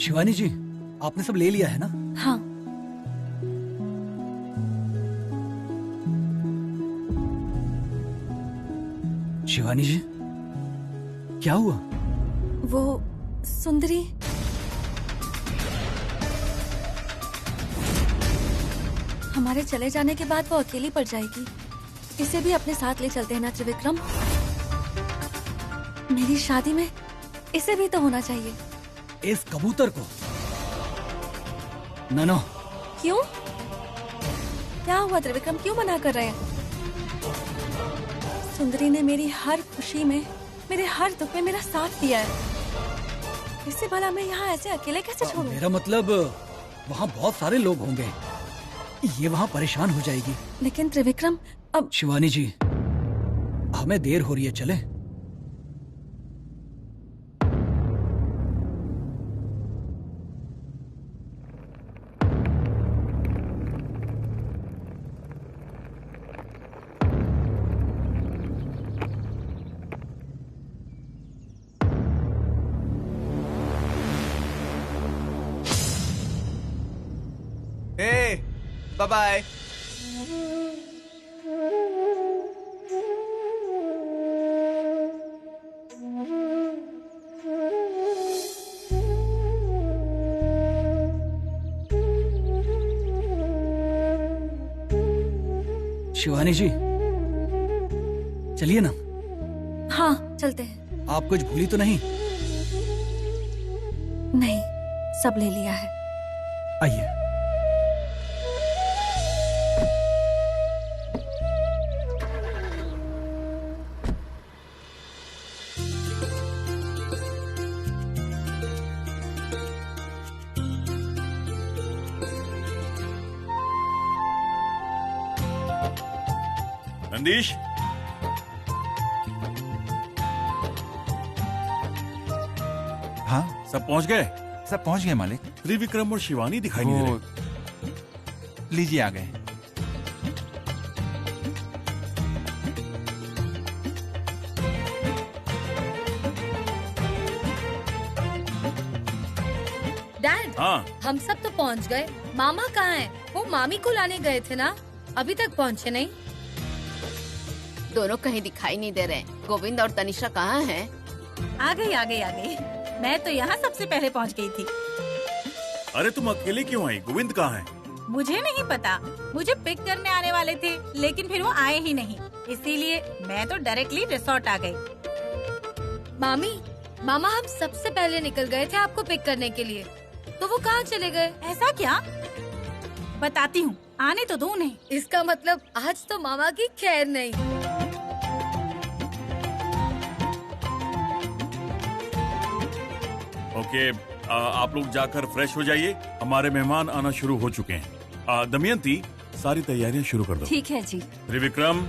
शिवानी जी, आपने सब ले लिया है ना? हाँ। शिवानी जी, क्या हुआ? वो सुंदरी हमारे चले जाने के बाद वो अकेली पड़ जाएगी। इसे भी अपने साथ ले चलते हैं ना त्रिविक्रम? मेरी शादी में इसे भी तो होना चाहिए। इस कबूतर को? नो। क्यों? क्या हुआ त्रिविक्रम, क्यों मना कर रहे हैं? सुंदरी ने मेरी हर खुशी में, मेरे हर दुख में मेरा साथ दिया है। इससे भला मैं यहाँ ऐसे अकेले कैसे छोड़ूं? मेरा मतलब वहाँ बहुत सारे लोग होंगे, ये वहाँ परेशान हो जाएगी। लेकिन त्रिविक्रम अब। शिवानी जी, हमें देर हो रही है, चले? Hey, bye-bye. शिवानी जी, चलिए ना। हाँ, चलते हैं। आप कुछ भूली तो नहीं? नहीं, सब ले लिया है। आइए। नंदीश, हाँ, सब पहुंच गए? सब पहुंच गए मालिक। त्रिविक्रम और शिवानी दिखाई नहीं दे रहे। लीजिए, आ गए। डैड, हाँ, हम सब तो पहुंच गए। मामा कहाँ हैं? वो मामी को लाने गए थे ना, अभी तक पहुंचे नहीं। दोनों कहीं दिखाई नहीं दे रहे। गोविंद और तनिषा कहाँ हैं? आ गई। मैं तो यहाँ सबसे पहले पहुँच गई थी। अरे तुम अकेले क्यों आई? गोविंद कहाँ है? मुझे नहीं पता, मुझे पिक करने आने वाले थे, लेकिन फिर वो आए ही नहीं, इसीलिए मैं तो डायरेक्टली रिसोर्ट आ गई। मामा हम सबसे पहले निकल गए थे आपको पिक करने के लिए, तो वो कहाँ चले गए? ऐसा क्या? बताती हूँ, आने तो दो उन्हें। इसका मतलब आज तो मामा की खैर नहीं। ओके, आप लोग जाकर फ्रेश हो जाइए, हमारे मेहमान आना शुरू हो चुके हैं। दमयंती, सारी तैयारियां शुरू कर दो। ठीक है जी। त्रिविक्रम,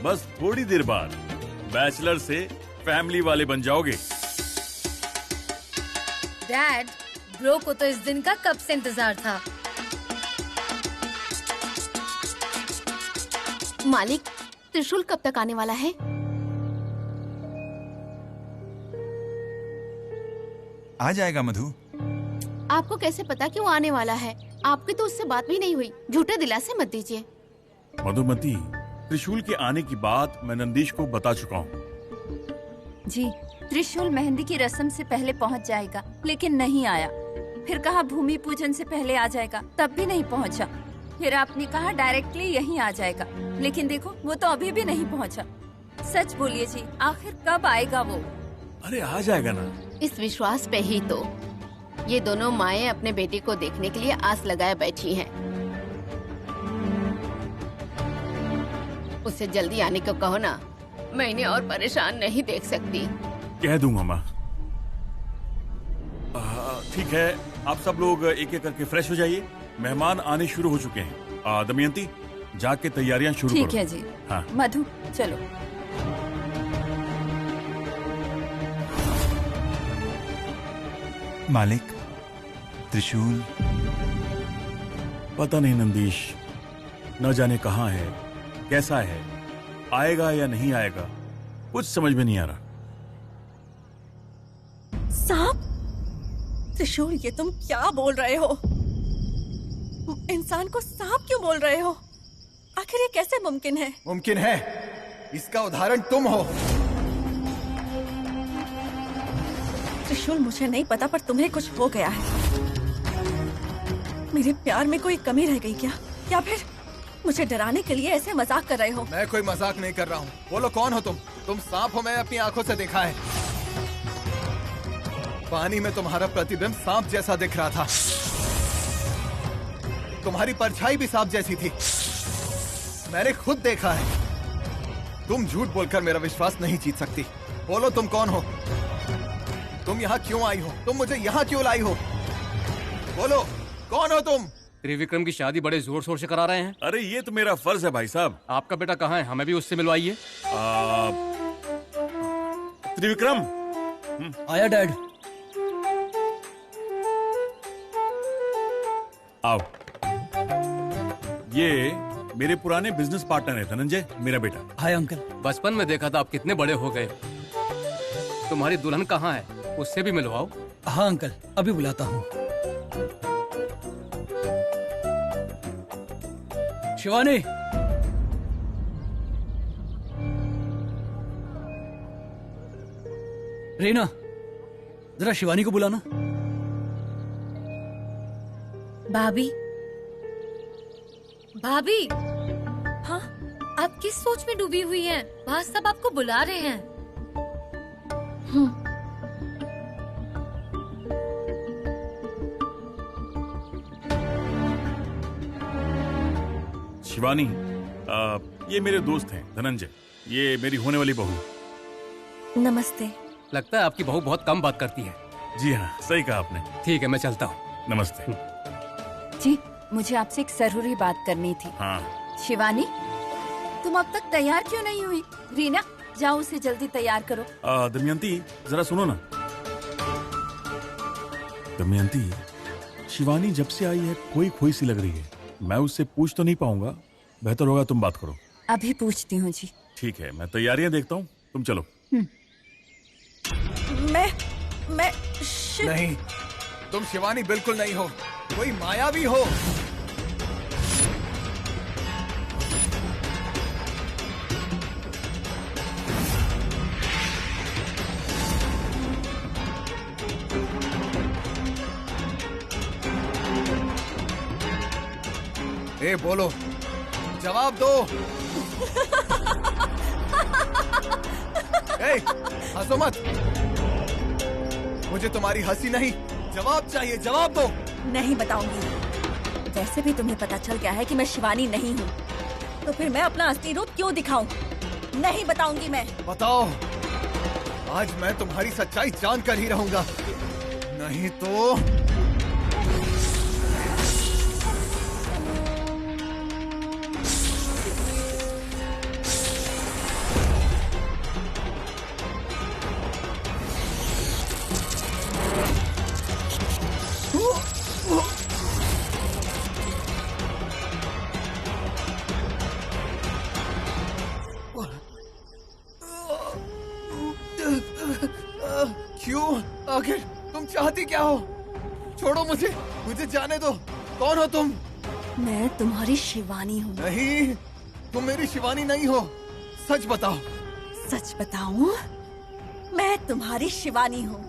बस थोड़ी देर बाद बैचलर से फैमिली वाले बन जाओगे। डैड, ब्रो को तो इस दिन का कब से इंतजार था। मालिक, त्रिशूल कब तक आने वाला है? आ जाएगा मधु। आपको कैसे पता कि वो आने वाला है? आपकी तो उससे बात भी नहीं हुई। झूठे दिलासे मत दीजिए। मधुमती, त्रिशूल के आने की बात मैं नंदीश को बता चुका हूँ। जी, त्रिशूल मेहंदी की रस्म से पहले पहुंच जाएगा, लेकिन नहीं आया। फिर कहा भूमि पूजन से पहले आ जाएगा, तब भी नहीं पहुंचा। फिर आपने कहा डायरेक्टली यहीं आ जाएगा, लेकिन देखो वो तो अभी भी नहीं पहुंचा। सच बोलिए जी, आखिर कब आएगा वो? अरे आ जाएगा ना। इस विश्वास पे ही तो ये दोनों माएं अपने बेटे को देखने के लिए आस लगाए बैठी हैं। उसे जल्दी आने को कहो ना, मैं इन्हें और परेशान नहीं देख सकती। कह दूंगा माँ। ठीक है, आप सब लोग एक एक करके फ्रेश हो जाइए, मेहमान आने शुरू हो चुके हैं। दमयंती, जाके तैयारियां शुरू करो। ठीक है जी। हाँ। मधु, चलो। मालिक, त्रिशूल? पता नहीं नंदीश, न जाने कहाँ है, कैसा है, आएगा या नहीं आएगा, कुछ समझ में नहीं आ रहा। सांप? त्रिशूल, ये तुम क्या बोल रहे हो? इंसान को सांप क्यों बोल रहे हो? आखिर ये कैसे मुमकिन है? मुमकिन है, इसका उदाहरण तुम हो। त्रिशूल, मुझे नहीं पता पर तुम्हें कुछ हो गया है। मेरे प्यार में कोई कमी रह गई क्या? या फिर मुझे डराने के लिए ऐसे मजाक कर रहे हो? मैं कोई मजाक नहीं कर रहा हूँ। बोलो कौन हो तुम? तुम सांप हो, मैं अपनी आंखों से देखा है। पानी में तुम्हारा प्रतिबिंब सांप जैसा दिख रहा था। तुम्हारी परछाई भी सांप जैसी थी। मैंने खुद देखा है। तुम झूठ बोलकर मेरा विश्वास नहीं जीत सकती। बोलो तुम कौन हो? तुम यहाँ क्यों आई हो? तुम मुझे यहाँ क्यों लाई हो? बोलो कौन हो तुम? त्रिविक्रम की शादी बड़े जोर शोर से करा रहे हैं। अरे ये तो मेरा फर्ज है भाई साहब। आपका बेटा कहाँ है? हमें भी उससे मिलवाइए। त्रिविक्रम। आया डैड। आओ। ये मेरे पुराने बिजनेस पार्टनर है धनंजय, मेरा बेटा। Hi uncle. बचपन में देखा था आप कितने बड़े हो गए। तुम्हारी दुल्हन कहाँ है? उससे भी मिलवाओ। हाँ अंकल, अभी बुलाता हूँ। शिवानी, रीना, जरा शिवानी को बुलाना। भाभी, भाभी, हाँ, आप किस सोच में डूबी हुई हैं? वहाँ सब आपको बुला रहे हैं। शिवानी, ये मेरे दोस्त हैं धनंजय। ये मेरी होने वाली बहू। नमस्ते। लगता है आपकी बहू बहुत कम बात करती है। जी हाँ, सही कहा आपने। ठीक है, मैं चलता हूँ। नमस्ते। जी, मुझे आपसे एक जरूरी बात करनी थी। हाँ। शिवानी, तुम अब तक तैयार क्यों नहीं हुई? रीना, जाओ उसे जल्दी तैयार करो। दमयंती, जरा सुनो ना। दमयंती, शिवानी जब से आई है खोई खोई सी लग रही है। मैं उससे पूछ तो नहीं पाऊंगा, बेहतर होगा तुम बात करो। अभी पूछती हूँ जी। ठीक है, मैं तैयारियां देखता हूँ, तुम चलो। मैं नहीं, तुम शिवानी बिल्कुल नहीं हो। कोई मायावी हो। ए बोलो, जवाब दो। ए, हंसो मत। मुझे तुम्हारी हंसी नहीं, जवाब चाहिए। जवाब दो। नहीं बताऊंगी। वैसे भी तुम्हें पता चल गया है कि मैं शिवानी नहीं हूँ, तो फिर मैं अपना असली रूप क्यों दिखाऊं? नहीं बताऊंगी मैं। बताओ, आज मैं तुम्हारी सच्चाई जानकर ही रहूंगा, नहीं तो। क्यों? आखिर तुम चाहती क्या हो? छोड़ो मुझे, मुझे जाने दो। कौन हो तुम? मैं तुम्हारी शिवानी हूँ। नहीं, तुम मेरी शिवानी नहीं हो। सच बताओ। सच बताऊं? मैं तुम्हारी शिवानी हूँ।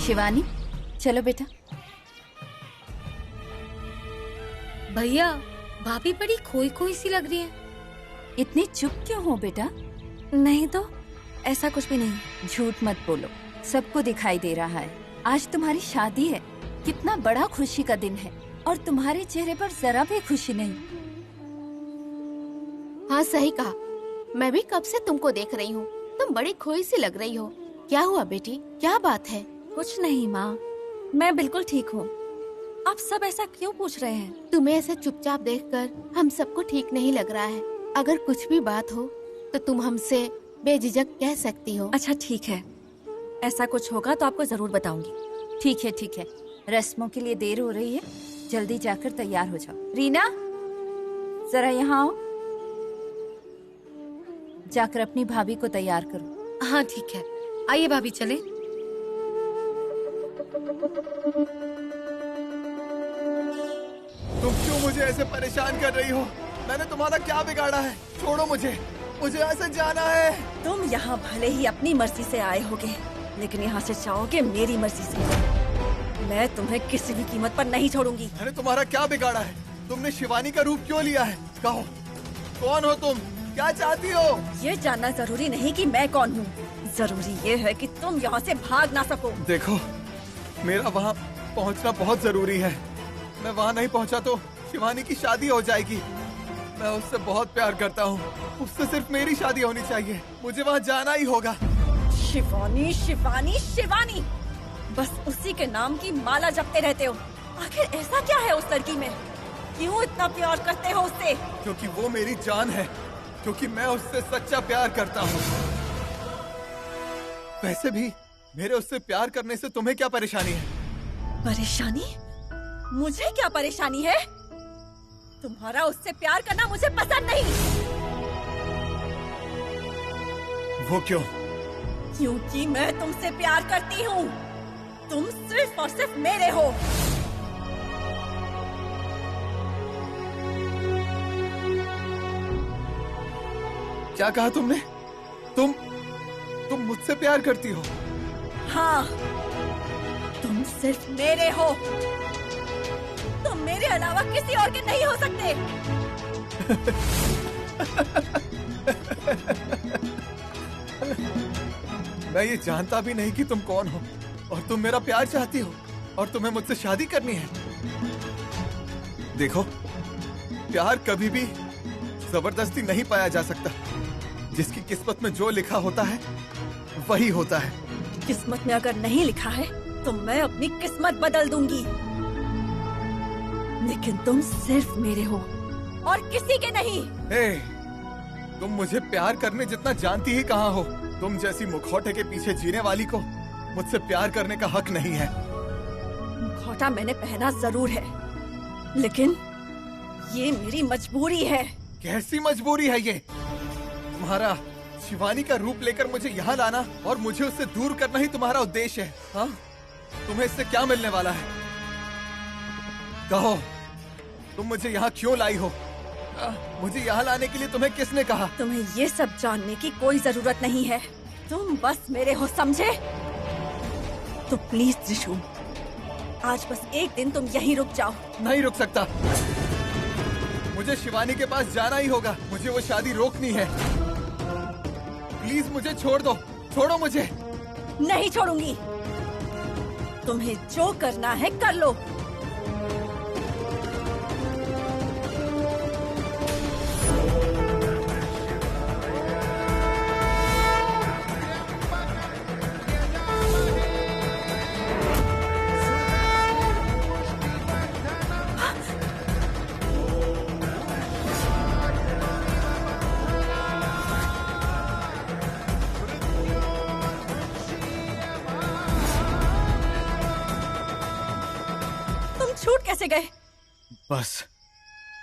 शिवानी, चलो बेटा। भैया, भाभी बड़ी खोई खोई सी लग रही है। इतनी चुप क्यों हो बेटा? नहीं तो, ऐसा कुछ भी नहीं। झूठ मत बोलो, सबको दिखाई दे रहा है। आज तुम्हारी शादी है, कितना बड़ा खुशी का दिन है, और तुम्हारे चेहरे पर जरा भी खुशी नहीं। हाँ सही कहा, मैं भी कब से तुमको देख रही हूँ। तुम तुम बड़ी खोई सी लग रही हो। क्या हुआ बेटी, क्या बात है? कुछ नहीं माँ, मैं बिल्कुल ठीक हूँ। आप सब ऐसा क्यों पूछ रहे हैं? तुम्हें ऐसे चुपचाप देखकर हम सबको ठीक नहीं लग रहा है। अगर कुछ भी बात हो तो तुम हमसे बेझिझक कह सकती हो। अच्छा ठीक है, ऐसा कुछ होगा तो आपको जरूर बताऊंगी। ठीक है ठीक है, रस्मों के लिए देर हो रही है, जल्दी जाकर तैयार हो जाओ। रीना जरा यहाँ आओ, जाकर अपनी भाभी को तैयार करो। हाँ ठीक है, आइए भाभी चले। तुम क्यों मुझे ऐसे परेशान कर रही हो? मैंने तुम्हारा क्या बिगाड़ा है? छोड़ो मुझे, मुझे ऐसे जाना है। तुम यहाँ भले ही अपनी मर्जी से आए होगे, लेकिन यहाँ से जाओगे मेरी मर्जी से। मैं तुम्हें किसी भी कीमत पर नहीं छोड़ूंगी। मैंने तुम्हारा क्या बिगाड़ा है? तुमने शिवानी का रूप क्यों लिया है? कहो, कौन हो तुम? क्या चाहती हो? ये जानना जरूरी नहीं कि मैं कौन हूँ, जरूरी ये है कि तुम यहाँ से भाग ना सको। देखो, मेरा वहाँ पहुँचना बहुत जरूरी है। मैं वहाँ नहीं पहुँचा तो शिवानी की शादी हो जाएगी। मैं उससे बहुत प्यार करता हूँ, उससे सिर्फ मेरी शादी होनी चाहिए। मुझे वहाँ जाना ही होगा। शिवानी शिवानी शिवानी, बस उसी के नाम की माला जपते रहते हो। आखिर ऐसा क्या है उस लड़की में? क्यों इतना प्यार करते हो उससे? क्योंकि वो मेरी जान है, क्योंकि मैं उससे सच्चा प्यार करता हूँ। वैसे भी मेरे उससे प्यार करने से तुम्हें क्या परेशानी है? परेशानी? मुझे क्या परेशानी है? तुम्हारा उससे प्यार करना मुझे पसंद नहीं। वो क्यों? क्योंकि मैं तुमसे प्यार करती हूँ। तुम सिर्फ और सिर्फ मेरे हो। क्या कहा तुमने? तुम मुझसे प्यार करती हो? हाँ, तुम सिर्फ मेरे हो। तुम मेरे अलावा किसी और के नहीं हो सकते। मैं ये जानता भी नहीं कि तुम कौन हो, और तुम मेरा प्यार चाहती हो, और तुम्हें मुझसे शादी करनी है। देखो, प्यार कभी भी जबरदस्ती नहीं पाया जा सकता। जिसकी किस्मत में जो लिखा होता है वही होता है। किस्मत में अगर नहीं लिखा है तो मैं अपनी किस्मत बदल दूंगी, लेकिन तुम सिर्फ मेरे हो और किसी के नहीं। तुम मुझे प्यार करने जितना जानती ही कहाँ हो? तुम जैसी मुखौटे के पीछे जीने वाली को मुझसे प्यार करने का हक नहीं है। मुखौटा मैंने पहना जरूर है, लेकिन ये मेरी मजबूरी है। कैसी मजबूरी है ये? तुम्हारा शिवानी का रूप लेकर मुझे यहाँ लाना और मुझे उससे दूर करना ही तुम्हारा उद्देश्य है? हाँ? तुम्हें इससे क्या मिलने वाला है? कहो, तुम मुझे यहाँ क्यों लाई हो? मुझे यहाँ लाने के लिए तुम्हें किसने कहा? तुम्हें ये सब जानने की कोई जरूरत नहीं है। तुम बस मेरे हो, समझे? तो प्लीज त्रिशूल, आज बस एक दिन तुम यहीं रुक जाओ। नहीं रुक सकता। मुझे शिवानी के पास जाना ही होगा। मुझे वो शादी रोकनी है। प्लीज मुझे छोड़ दो, छोड़ो मुझे। नहीं छोड़ूंगी। तुम्हें जो करना है कर लो। छूट कैसे गए? बस,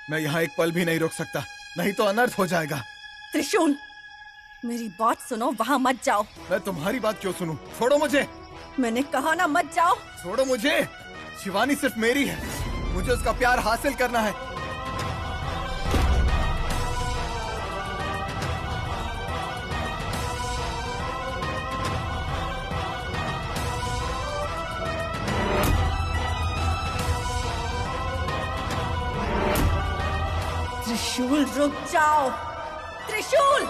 मैं यहाँ एक पल भी नहीं रुक सकता, नहीं तो अनर्थ हो जाएगा। त्रिशूल, मेरी बात सुनो, वहाँ मत जाओ। मैं तुम्हारी बात क्यों सुनूं? छोड़ो मुझे। मैंने कहा ना मत जाओ। छोड़ो मुझे। शिवानी सिर्फ मेरी है, मुझे उसका प्यार हासिल करना है। त्रिशूल रुक जाओ। त्रिशूल,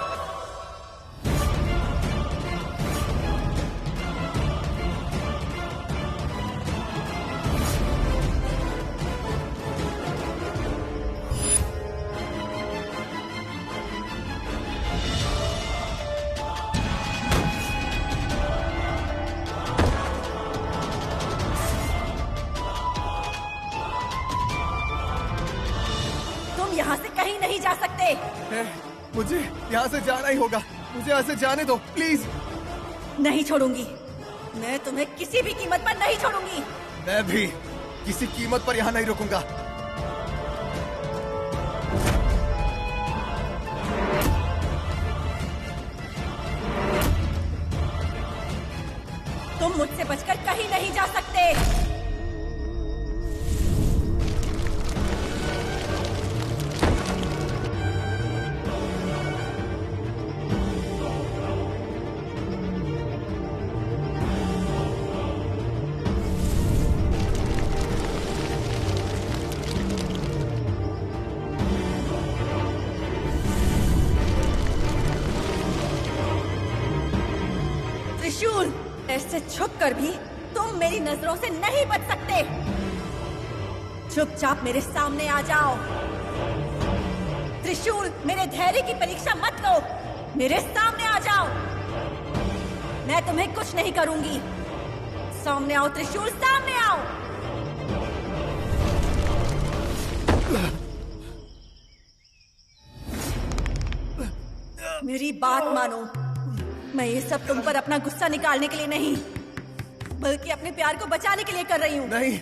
मुझे यहाँ से जाना ही होगा, मुझे यहाँ से जाने दो प्लीज। नहीं छोड़ूंगी, मैं तुम्हें किसी भी कीमत पर नहीं छोड़ूंगी। मैं भी किसी कीमत पर यहाँ नहीं रुकूंगा। तुम मुझसे बचकर कहीं नहीं जा सकते। त्रिशूल, ऐसे छुप कर भी तुम मेरी नजरों से नहीं बच सकते। चुपचाप मेरे सामने आ जाओ। त्रिशूल, मेरे धैर्य की परीक्षा मत लो, मेरे सामने आ जाओ। मैं तुम्हें कुछ नहीं करूंगी। सामने आओ त्रिशूल, सामने आओ। मेरी बात मानो, मैं ये सब तुम पर अपना गुस्सा निकालने के लिए नहीं, बल्कि अपने प्यार को बचाने के लिए कर रही हूँ। नहीं,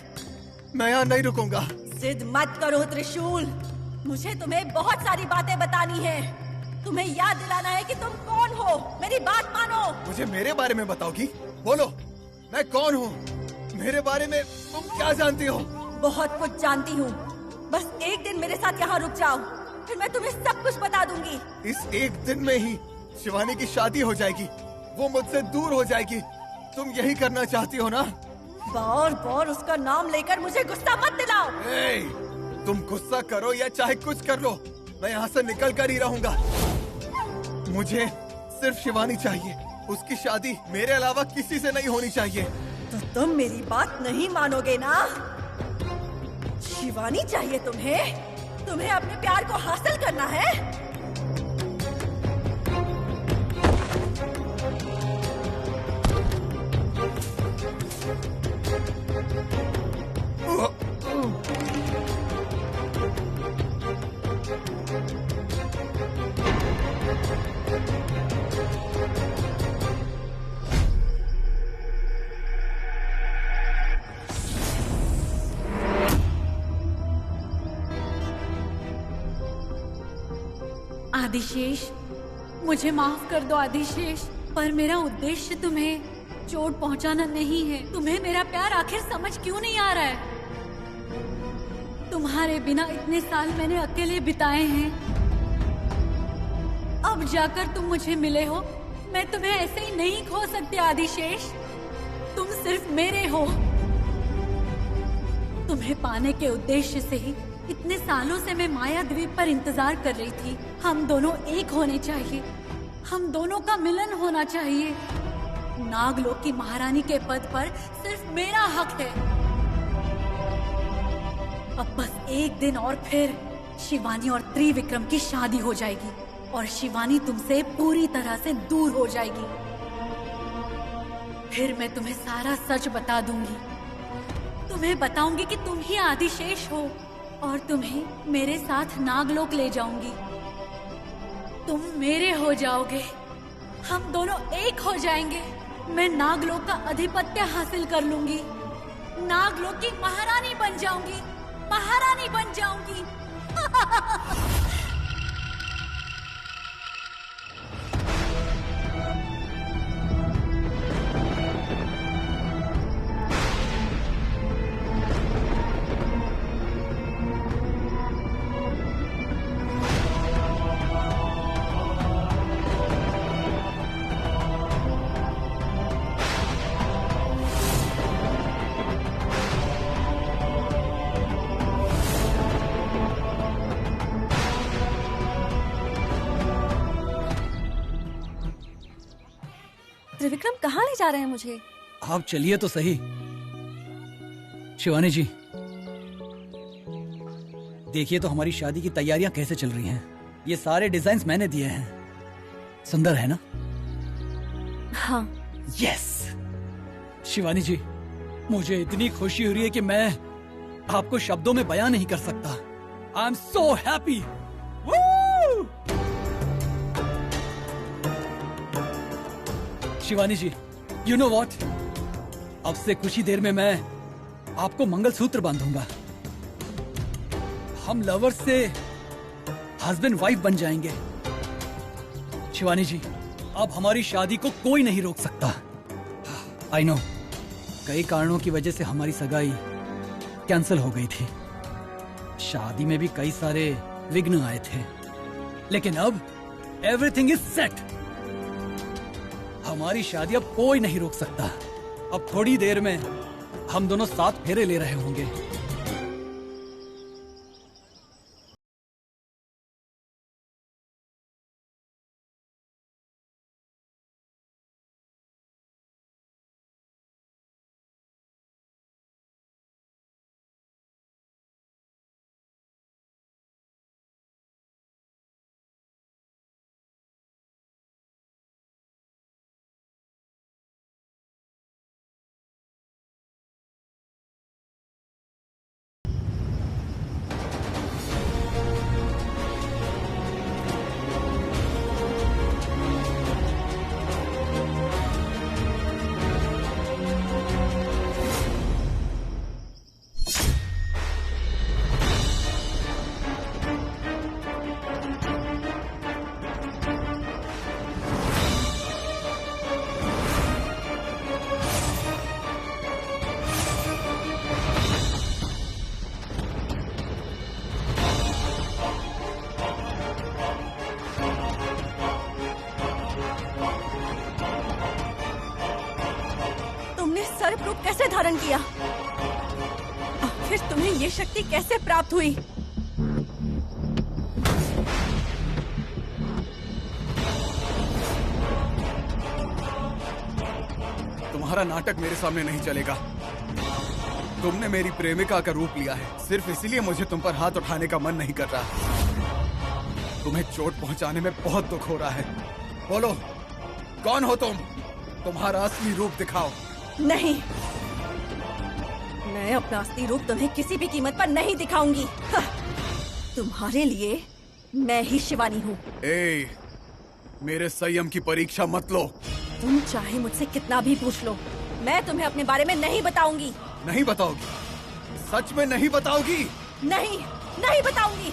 मैं यहाँ नहीं रुकूंगा। जिद मत करो त्रिशूल, मुझे तुम्हें बहुत सारी बातें बतानी है। तुम्हें याद दिलाना है कि तुम कौन हो। मेरी बात मानो। मुझे मेरे बारे में बताओगी? बोलो, मैं कौन हूँ? मेरे बारे में तुम क्या जानती हो? बहुत कुछ जानती हूँ। बस एक दिन मेरे साथ यहाँ रुक जाओ, फिर मैं तुम्हें सब कुछ बता दूंगी। इस एक दिन में ही शिवानी की शादी हो जाएगी, वो मुझसे दूर हो जाएगी। तुम यही करना चाहती हो ना? बार बार उसका नाम लेकर मुझे गुस्सा मत दिलाओ। तुम गुस्सा करो या चाहे कुछ कर लो, मैं यहाँ से निकल कर ही रहूंगा। मुझे सिर्फ शिवानी चाहिए, उसकी शादी मेरे अलावा किसी से नहीं होनी चाहिए। तो तुम मेरी बात नहीं मानोगे ना? शिवानी चाहिए तुम्हें? तुम्हें अपने प्यार को हासिल करना है? आदिशेष, मुझे माफ कर दो आदिशेष, पर मेरा उद्देश्य तुम्हें चोट पहुंचाना नहीं है। तुम्हें मेरा प्यार आखिर समझ क्यों नहीं आ रहा है? तुम्हारे बिना इतने साल मैंने अकेले बिताए हैं, अब जाकर तुम मुझे मिले हो। मैं तुम्हें ऐसे ही नहीं खो सकती आदिशेष, तुम सिर्फ मेरे हो। तुम्हें पाने के उद्देश्य से ही इतने सालों से मैं माया द्वीप पर इंतजार कर रही थी। हम दोनों एक होने चाहिए, हम दोनों का मिलन होना चाहिए। नागलोक की महारानी के पद पर सिर्फ मेरा हक है। अब बस एक दिन और फिर शिवानी और त्रिविक्रम की शादी हो जाएगी और शिवानी तुमसे पूरी तरह से दूर हो जाएगी। फिर मैं तुम्हें सारा सच बता दूंगी। तुम्हें बताऊंगी कि तुम ही आदिशेष हो और तुम्हें मेरे साथ नागलोक ले जाऊंगी। तुम मेरे हो जाओगे, हम दोनों एक हो जाएंगे। मैं नागलोक का अधिपत्य हासिल कर लूंगी, नागलोक की महारानी बन जाऊंगी, महारानी बन जाऊंगी। त्रिविक्रम कहाँ ले जा रहे हैं मुझे? आप चलिए तो सही। शिवानी जी, देखिए तो हमारी शादी की तैयारियां कैसे चल रही हैं। ये सारे डिजाइन्स मैंने दिए हैं, सुंदर है ना? हाँ। यस शिवानी जी, मुझे इतनी खुशी हो रही है कि मैं आपको शब्दों में बयां नहीं कर सकता। I am so happy. Shivani ji, you know what, अब से कुछ ही देर में मैं आपको मंगलसूत्र बांधूंगा। हम लवर्स से हस्बैंड वाइफ बन जाएंगे। शिवानी जी, अब हमारी शादी को कोई नहीं रोक सकता। आई नो, कई कारणों की वजह से हमारी सगाई कैंसिल हो गई थी। शादी में भी कई सारे विघ्न आए थे, लेकिन अब एवरीथिंग इज सेट। हमारी शादी अब कोई नहीं रोक सकता। अब थोड़ी देर में हम दोनों साथ फेरे ले रहे होंगे। सर्प रूप कैसे धारण किया? आखिर तुम्हें ये शक्ति कैसे प्राप्त हुई? तुम्हारा नाटक मेरे सामने नहीं चलेगा। तुमने मेरी प्रेमिका का रूप लिया है, सिर्फ इसीलिए मुझे तुम पर हाथ उठाने का मन नहीं कर रहा। तुम्हें चोट पहुंचाने में बहुत दुख हो रहा है। बोलो, कौन हो तुम? तुम्हारा असली रूप दिखाओ। नहीं, मैं अपना असली रूप तुम्हें किसी भी कीमत पर नहीं दिखाऊंगी। तुम्हारे लिए मैं ही शिवानी हूँ। मेरे संयम की परीक्षा मत लो। तुम चाहे मुझसे कितना भी पूछ लो, मैं तुम्हें अपने बारे में नहीं बताऊंगी। नहीं बताओगी? सच में नहीं बताओगी? नहीं, नहीं बताऊंगी।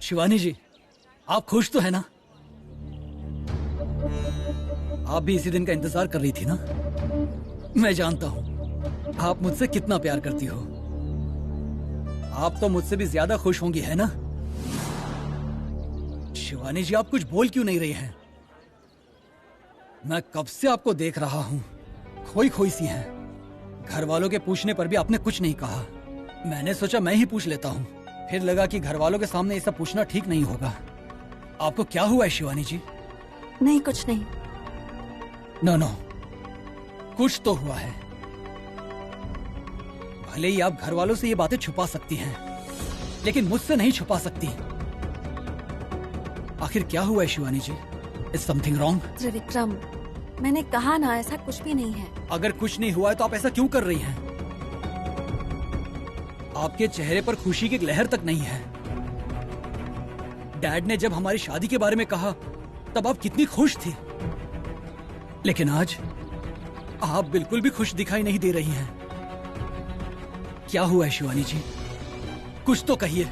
शिवानी जी, आप खुश तो है ना? आप भी इसी दिन का इंतजार कर रही थी ना? मैं जानता हूं आप मुझसे कितना प्यार करती हो। आप तो मुझसे भी ज्यादा खुश होंगी, है ना? शिवानी जी, आप कुछ बोल क्यों नहीं रही हैं? मैं कब से आपको देख रहा हूं, खोई खोई सी हैं। घर वालों के पूछने पर भी आपने कुछ नहीं कहा। मैंने सोचा मैं ही पूछ लेता हूं, फिर लगा कि घर वालों के सामने ये सब पूछना ठीक नहीं होगा। आपको क्या हुआ है शिवानी जी? नहीं, कुछ नहीं। नो, कुछ तो हुआ है। भले ही आप घर वालों से ये बातें छुपा सकती हैं, लेकिन मुझसे नहीं छुपा सकती। आखिर क्या हुआ है Shivani ji? Is something wrong? Trivikram, मैंने कहा ना, ऐसा कुछ भी नहीं है। अगर कुछ नहीं हुआ है तो आप ऐसा क्यों कर रही हैं? आपके चेहरे पर खुशी की एक लहर तक नहीं है। डैड ने जब हमारी शादी के बारे में कहा तब आप कितनी खुश थी, लेकिन आज आप बिल्कुल भी खुश दिखाई नहीं दे रही हैं। क्या हुआ है शिवानी जी? कुछ तो कहिए।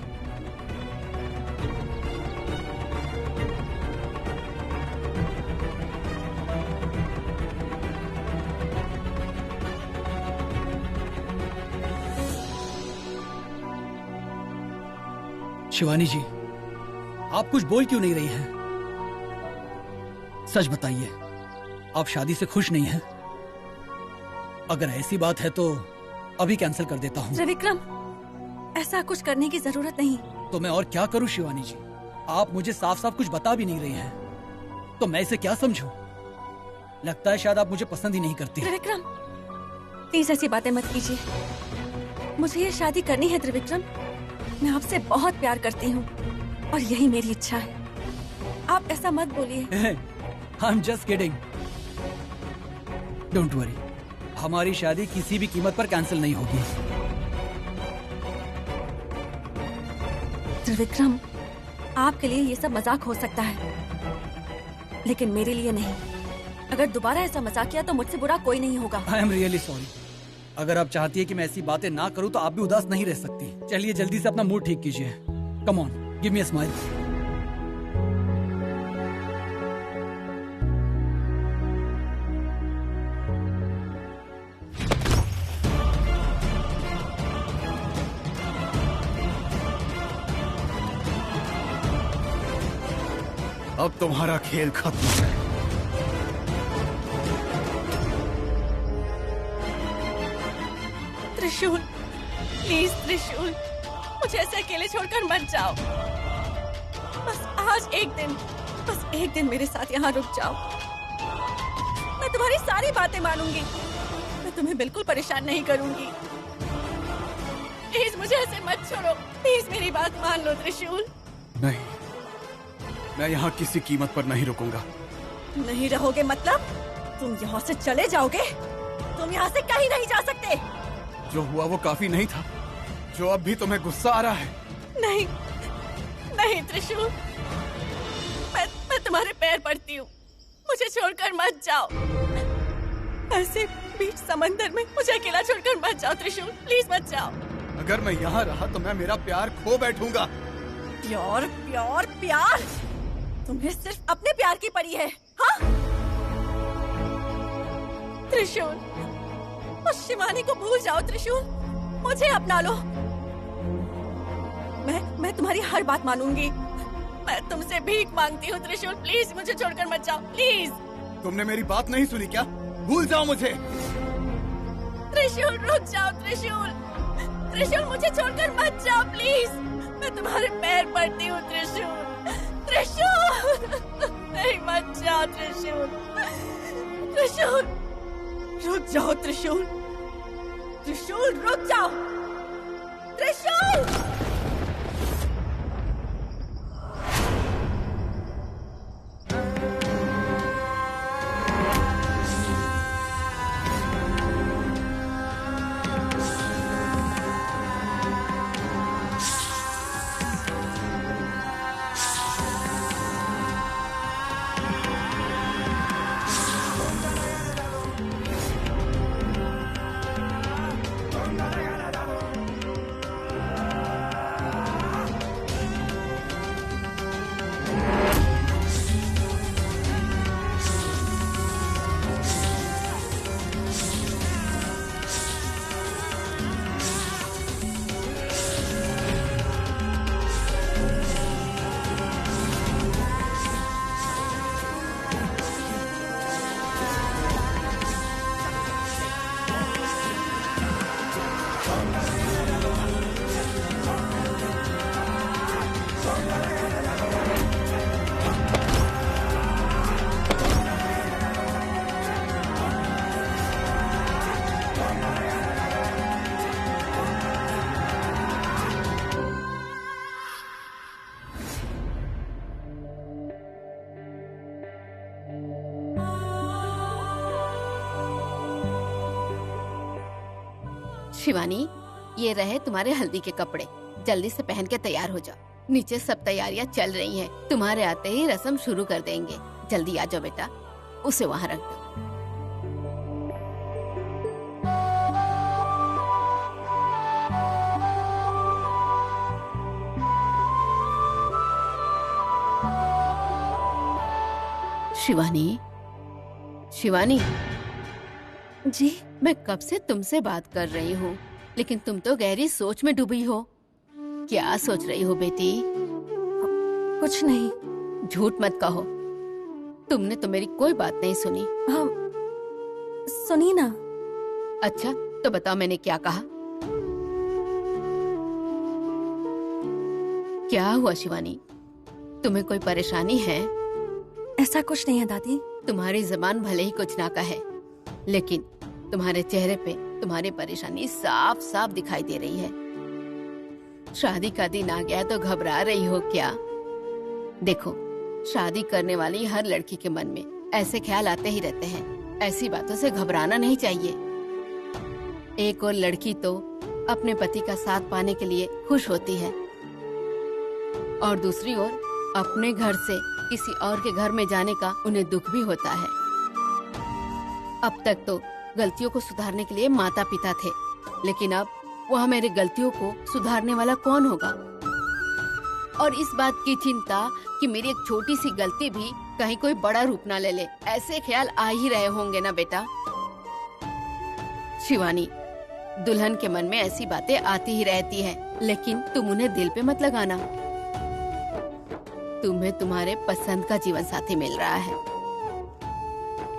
शिवानी जी, आप कुछ बोल क्यों नहीं रही हैं? सच बताइए, आप शादी से खुश नहीं हैं? अगर ऐसी बात है तो अभी कैंसिल कर देता हूँ। त्रिविक्रम, ऐसा कुछ करने की जरूरत नहीं। तो मैं और क्या करूँ शिवानी जी? आप मुझे साफ साफ कुछ बता भी नहीं रही हैं, तो मैं इसे क्या समझूं? लगता है शायद आप मुझे पसंद ही नहीं करती। त्रिविक्रम, प्लीज ऐसी बातें मत कीजिए। मुझे ये शादी करनी है त्रिविक्रम। मैं आपसे बहुत प्यार करती हूँ और यही मेरी इच्छा है। आप ऐसा मत बोलिए। I'm just kidding. Don't worry, हमारी शादी किसी भी कीमत पर कैंसिल नहीं होगी। त्रिविक्रम, आपके लिए ये सब मजाक हो सकता है, लेकिन मेरे लिए नहीं। अगर दोबारा ऐसा मजाक किया तो मुझसे बुरा कोई नहीं होगा। I am really sorry. अगर आप चाहती है कि मैं ऐसी बातें ना करूं तो आप भी उदास नहीं रह सकती। चलिए जल्दी से अपना मूड ठीक कीजिए। Come on, give me a smile. अब तुम्हारा खेल खत्म है। त्रिशूल, प्लीज त्रिशूल, मुझे ऐसे अकेले छोड़कर मत जाओ। बस आज एक दिन, बस एक दिन मेरे साथ यहाँ रुक जाओ। मैं तुम्हारी सारी बातें मानूंगी, मैं तुम्हें बिल्कुल परेशान नहीं करूंगी। प्लीज मुझे ऐसे मत छोड़ो, प्लीज मेरी बात मान लो त्रिशूल। नहीं, मैं यहाँ किसी कीमत पर नहीं रुकूंगा। नहीं रहोगे मतलब? तुम यहाँ से चले जाओगे? तुम यहाँ से कहीं नहीं जा सकते। जो हुआ वो काफी नहीं था, जो अब भी तुम्हें गुस्सा आ रहा है। नहीं, नहीं त्रिशूल, मैं तुम्हारे पैर पड़ती हूँ, मुझे छोड़कर मत जाओ। ऐसे बीच समंदर में मुझे अकेला छोड़कर मत जाओ त्रिशूल, प्लीज मत जाओ। अगर मैं यहाँ रहा तो मैं मेरा प्यार खो बैठूंगा। प्यार, प्यार, प्यार? तुम्हें सिर्फ अपने प्यार की पड़ी है, हाँ? त्रिशूल, उस शिवानी को भूल जाओ त्रिशूल, मुझे अपना लो। मैं तुम्हारी हर बात मानूंगी। मैं तुमसे भीख मांगती हूँ त्रिशूल, प्लीज मुझे छोड़कर मत जाओ, प्लीज। तुमने मेरी बात नहीं सुनी क्या? भूल जाओ मुझे। त्रिशूल रुक जाओ त्रिशूल, त्रिशूल मुझे छोड़कर मत जाओ प्लीज। मैं तुम्हारे पैर पड़ती हूँ त्रिशूल, त्रिशूल नहीं मत जाओ त्रिशूल, त्रिशूल रुक जाओ त्रिशूल, त्रिशूल रुक जाओ त्रिशूल। शिवानी, ये रहे तुम्हारे हल्दी के कपड़े, जल्दी से पहन के तैयार हो जाओ। नीचे सब तैयारियां चल रही हैं, तुम्हारे आते ही रस्म शुरू कर देंगे। जल्दी आ जाओ बेटा, उसे वहाँ रख दो। शिवानी, शिवानी जी, मैं कब से तुमसे बात कर रही हूँ, लेकिन तुम तो गहरी सोच में डूबी हो। क्या सोच रही हो बेटी? कुछ नहीं। झूठ मत कहो, तुमने तो मेरी कोई बात नहीं सुनी। हम सुनी ना। अच्छा, तो बताओ मैंने क्या कहा? क्या हुआ शिवानी, तुम्हें कोई परेशानी है? ऐसा कुछ नहीं है दादी। तुम्हारी जबान भले ही कुछ ना कहे, लेकिन तुम्हारे चेहरे पे तुम्हारी परेशानी साफ साफ दिखाई दे रही है। शादी का दिन आ गया तो घबरा रही हो क्या? देखो, शादी करने वाली हर लड़की के मन में ऐसे ख्याल आते ही रहते हैं, ऐसी बातों से घबराना नहीं चाहिए। एक और लड़की तो अपने पति का साथ पाने के लिए खुश होती है और दूसरी ओर अपने घर से किसी और के घर में जाने का उन्हें दुख भी होता है। अब तक तो गलतियों को सुधारने के लिए माता पिता थे, लेकिन अब वहाँ मेरी गलतियों को सुधारने वाला कौन होगा? और इस बात की चिंता कि मेरी एक छोटी सी गलती भी कहीं कोई बड़ा रूप ना ले ले, ऐसे ख्याल आ ही रहे होंगे ना बेटा। शिवानी, दुल्हन के मन में ऐसी बातें आती ही रहती हैं, लेकिन तुम उन्हें दिल पे मत लगाना। तुम्हें तुम्हारे पसंद का जीवन साथी मिल रहा है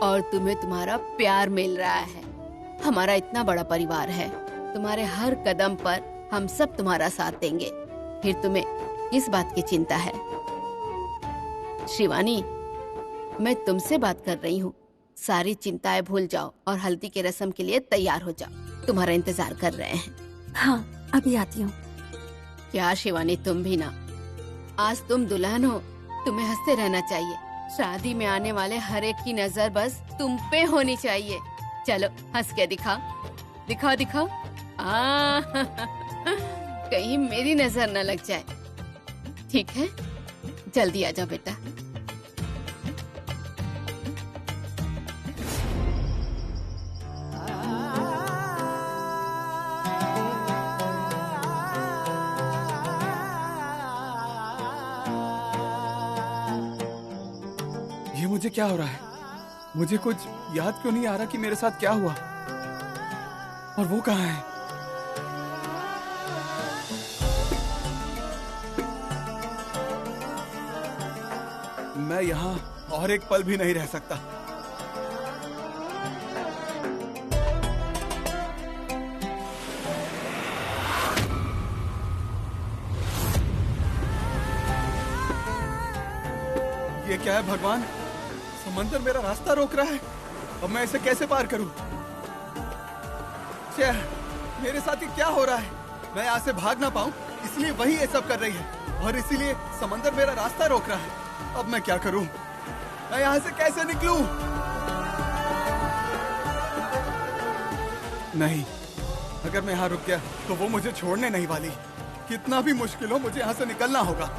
और तुम्हें तुम्हारा प्यार मिल रहा है। हमारा इतना बड़ा परिवार है, तुम्हारे हर कदम पर हम सब तुम्हारा साथ देंगे। फिर तुम्हें किस बात की चिंता है? शिवानी, मैं तुमसे बात कर रही हूँ। सारी चिंताएं भूल जाओ और हल्दी की रस्म के लिए तैयार हो जाओ। तुम्हारा इंतजार कर रहे हैं। हाँ, अभी आती हूँ। क्या शिवानी, तुम भी ना, आज तुम दुल्हन हो, तुम्हें हंसते रहना चाहिए। शादी में आने वाले हर एक की नजर बस तुम पे होनी चाहिए। चलो हंस के दिखा दिखा दिखा। कहीं मेरी नजर न लग जाए। ठीक है, जल्दी आ जाओ बेटा। ये मुझे क्या हो रहा है? मुझे कुछ याद क्यों नहीं आ रहा कि मेरे साथ क्या हुआ और वो कहाँ है? मैं यहाँ और एक पल भी नहीं रह सकता। ये क्या है भगवान? समंदर मेरा रास्ता रोक रहा है। अब मैं इसे कैसे पार करूं? मेरे साथ ये क्या हो रहा है? मैं यहाँ से भाग ना पाऊं, इसलिए वही ये सब कर रही है और इसीलिए समंदर मेरा रास्ता रोक रहा है। अब मैं क्या करूं? मैं यहाँ से कैसे निकलूं? नहीं, अगर मैं यहाँ रुक गया तो वो मुझे छोड़ने नहीं वाली। कितना भी मुश्किल हो, मुझे यहाँ से निकलना होगा।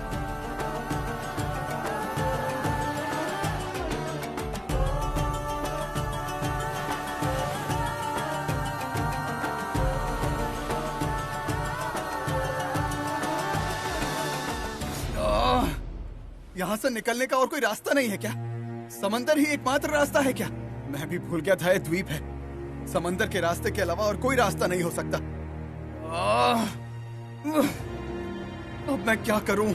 यहाँ से निकलने का और कोई रास्ता नहीं है क्या? समंदर ही एकमात्र रास्ता है क्या? मैं भी भूल गया था ये द्वीप है। समंदर के रास्ते के अलावा और कोई रास्ता नहीं हो सकता। अब मैं क्या करूं?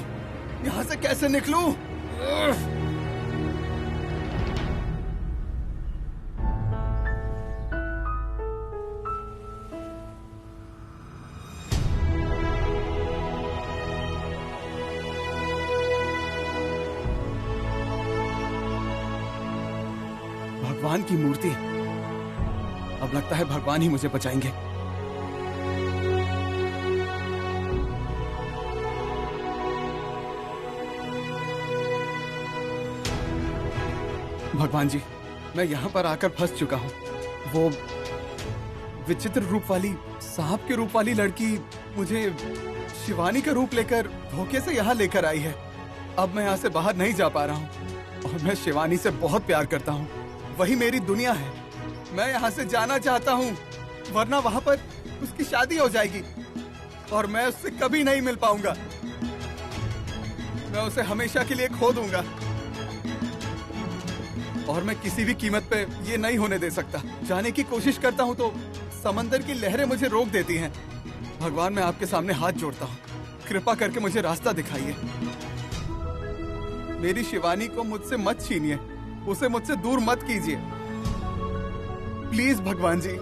यहाँ से कैसे निकलूं? भगवान की मूर्ति। अब लगता है भगवान ही मुझे बचाएंगे। भगवान जी, मैं यहाँ पर आकर फंस चुका हूँ। वो विचित्र रूप वाली, सांप के रूप वाली लड़की मुझे शिवानी का रूप लेकर धोखे से यहाँ लेकर आई है। अब मैं यहाँ से बाहर नहीं जा पा रहा हूँ और मैं शिवानी से बहुत प्यार करता हूँ। वही मेरी दुनिया है। मैं यहाँ से जाना चाहता हूँ, वरना वहाँ पर उसकी शादी हो जाएगी और मैं उससे कभी नहीं मिल पाऊंगा। मैं उसे हमेशा के लिए खो दूंगा और मैं किसी भी कीमत पे ये नहीं होने दे सकता। जाने की कोशिश करता हूँ तो समंदर की लहरें मुझे रोक देती हैं। भगवान, मैं आपके सामने हाथ जोड़ता हूँ, कृपा करके मुझे रास्ता दिखाइए। मेरी शिवानी को मुझसे मत छीनिए, उसे मुझसे दूर मत कीजिए, प्लीज भगवान जी।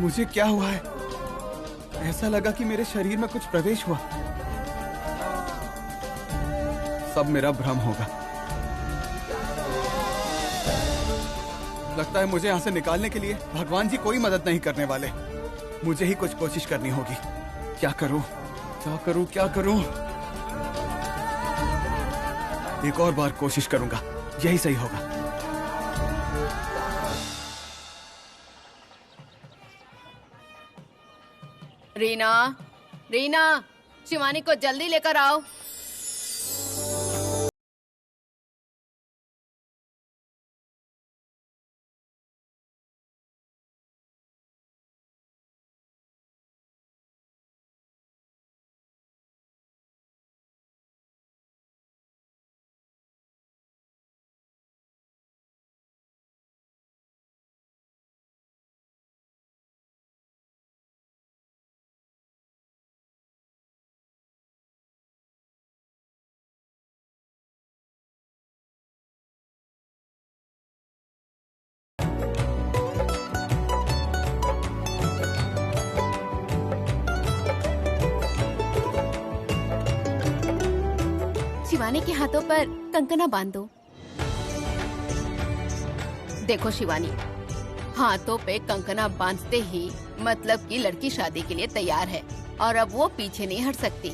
मुझे क्या हुआ है? ऐसा लगा कि मेरे शरीर में कुछ प्रवेश हुआ। सब मेरा भ्रम होगा। लगता है मुझे यहाँ से निकालने के लिए भगवान जी कोई मदद नहीं करने वाले। मुझे ही कुछ कोशिश करनी होगी। क्या करूं? क्या करूं? क्या करूं? एक और बार कोशिश करूंगा, यही सही होगा। रीना, रीना, शिवानी को जल्दी लेकर आओ। शिवानी के हाथों पर कंकना बांध दो। देखो शिवानी, हाथों पे कंकना बांधते ही मतलब कि लड़की शादी के लिए तैयार है और अब वो पीछे नहीं हट सकती।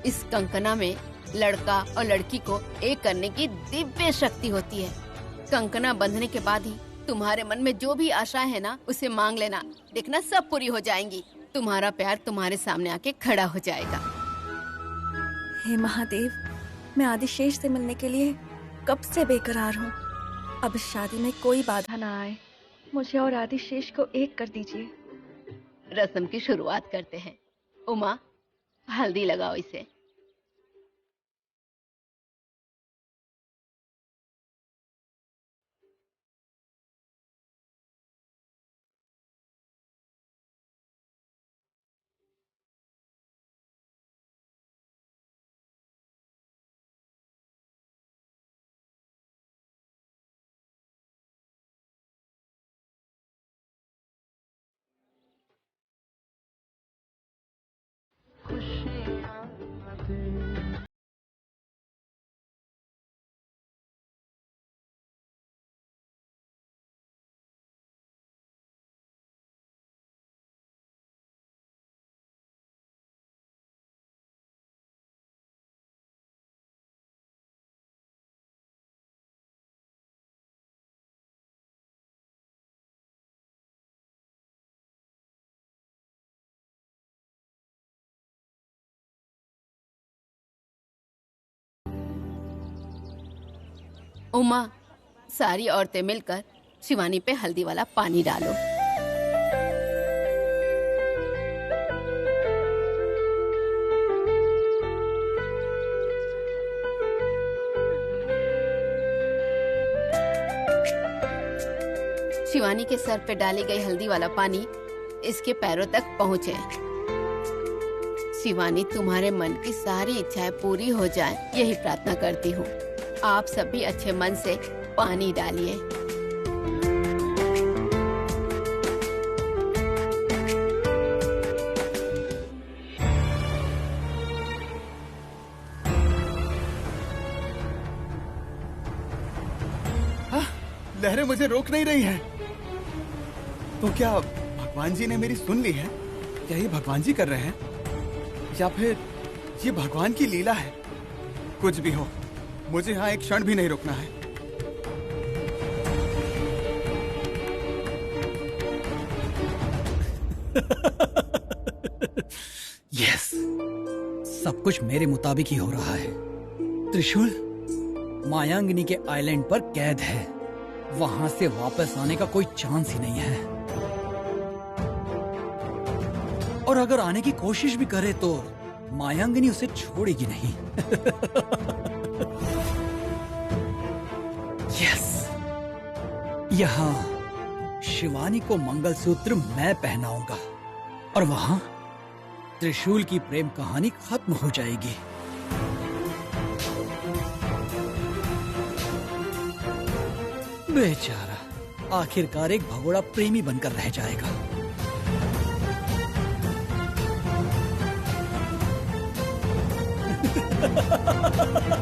इस कंकना में लड़का और लड़की को एक करने की दिव्य शक्ति होती है। कंकना बंधने के बाद ही तुम्हारे मन में जो भी आशा है ना, उसे मांग लेना। देखना सब पूरी हो जाएंगी। तुम्हारा प्यार तुम्हारे सामने आके खड़ा हो जाएगा। हे महादेव, मैं आदिशेष से मिलने के लिए कब से बेकरार हूँ। अब इस शादी में कोई बाधा ना आए। मुझे और आदिशेष को एक कर दीजिए। रस्म की शुरुआत करते हैं। उमा, हल्दी लगाओ इसे। उमा, सारी औरतें मिलकर शिवानी पे हल्दी वाला पानी डालो। शिवानी के सर पे डाली गई हल्दी वाला पानी इसके पैरों तक पहुँचे। शिवानी, तुम्हारे मन की सारी इच्छाएं पूरी हो जाएं, यही प्रार्थना करती हूँ। आप सभी अच्छे मन से पानी डालिए। लहरें मुझे रोक नहीं रही हैं। तो क्या भगवान जी ने मेरी सुन ली है? क्या ये भगवान जी कर रहे हैं या फिर ये भगवान की लीला है? कुछ भी हो, मुझे यहाँ एक क्षण भी नहीं रुकना है। यस, सब कुछ मेरे मुताबिक ही हो रहा है। त्रिशूल मायांगनी के आइलैंड पर कैद है। वहां से वापस आने का कोई चांस ही नहीं है, और अगर आने की कोशिश भी करे तो मायांगनी उसे छोड़ेगी नहीं। यस, यहाँ शिवानी को मंगलसूत्र मैं पहनाऊंगा और वहां त्रिशूल की प्रेम कहानी खत्म हो जाएगी। बेचारा आखिरकार एक भगोड़ा प्रेमी बनकर रह जाएगा। है